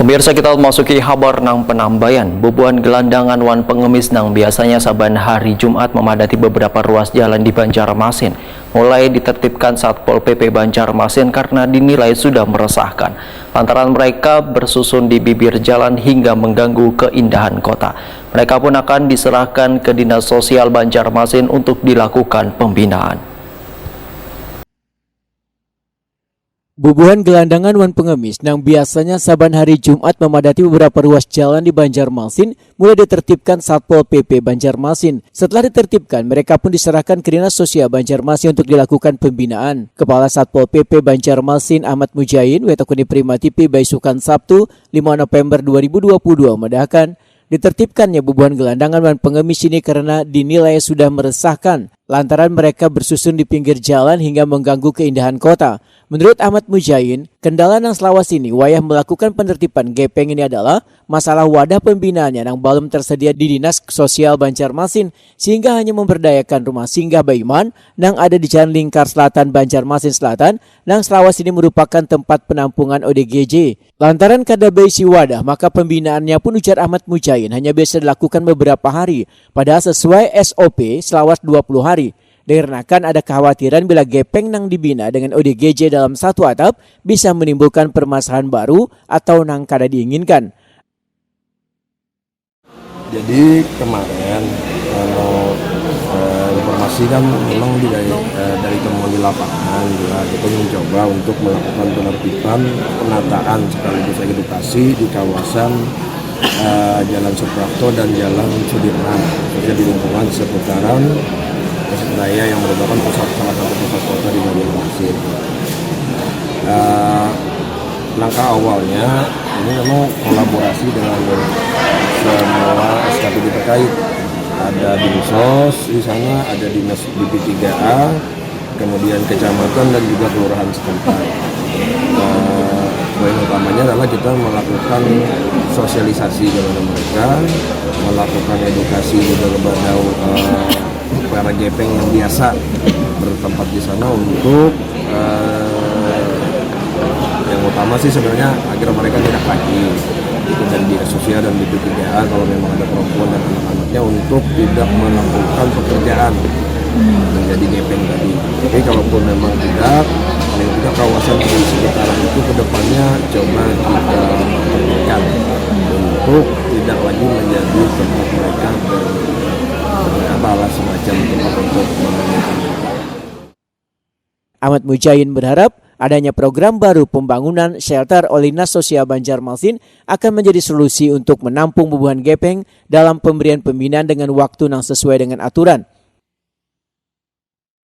Pemirsa, kita masuki kabar nang penambayan. Bubuhan gelandangan wan pengemis nang biasanya saban hari Jumat memadati beberapa ruas jalan di Banjarmasin mulai ditertibkan Satpol PP Banjarmasin karena dinilai sudah meresahkan. Lantaran mereka bersusun di bibir jalan hingga mengganggu keindahan kota. Mereka pun akan diserahkan ke Dinas Sosial Banjarmasin untuk dilakukan pembinaan. Bubuhan gelandangan wan pengemis yang biasanya saban hari Jumat memadati beberapa ruas jalan di Banjarmasin mulai ditertibkan Satpol PP Banjarmasin. Setelah ditertibkan, mereka pun diserahkan ke Dinas Sosial Banjarmasin untuk dilakukan pembinaan. Kepala Satpol PP Banjarmasin Ahmad Mujain wetakuni Prima TV Baisukan Sabtu 5 November 2022 medahkan ditertibkannya bubuhan gelandangan wan pengemis ini karena dinilai sudah meresahkan lantaran mereka bersusun di pinggir jalan hingga mengganggu keindahan kota. Menurut Ahmad Mujain, kendala yang selawas ini wayah melakukan penertiban gepeng ini adalah masalah wadah pembinaannya yang belum tersedia di Dinas Sosial Banjarmasin sehingga hanya memberdayakan rumah singgah Baiman yang ada di Jalan Lingkar Selatan Banjarmasin Selatan yang selawas ini merupakan tempat penampungan ODGJ. Lantaran kada berisi wadah, maka pembinaannya pun ujar Ahmad Mujain hanya bisa dilakukan beberapa hari, padahal sesuai SOP selawas 20 hari. Dikarenakan ada kekhawatiran bila gepeng nang dibina dengan ODGJ dalam satu atap bisa menimbulkan permasalahan baru atau nang kada diinginkan. Jadi kemarin kalau informasi kan memang dari temuan di lapangan juga kita mencoba untuk melakukan penertiban, penataan sekaligus edukasi di kawasan Jalan Suprapto dan Jalan Sudirman, khususnya di lingkungan seputaran Raya yang merupakan salah satu pusat kota di Banjarmasin. Langkah awalnya ini memang kolaborasi dengan semua SKPD terkait. Ada Dinsos di sana, ada Dinas BP3A, kemudian kecamatan dan juga kelurahan setempat. Poin utamanya adalah kita melakukan sosialisasi kepada mereka, melakukan edukasi juga kepada para gepeng yang biasa bertempat di sana untuk yang utama sih sebenarnya agar mereka tidak lagi dan Dinas Sosial dan BP3A kalau memang ada perempuan dan anak-anaknya untuk tidak melakukan pekerjaan menjadi gepeng tadi. Tapi kalaupun memang tidak, paling tidak kawasan di sekitaran itu kedepannya coba kita perhatikan untuk tidak lagi menjadi tempat mereka semacam tempat untuk menanyakan. Ahmad Mujain berharap adanya program baru pembangunan shelter oleh Dinas Sosial Banjarmasin akan menjadi solusi untuk menampung bubuhan gepeng dalam pemberian pembinaan dengan waktu yang sesuai dengan aturan.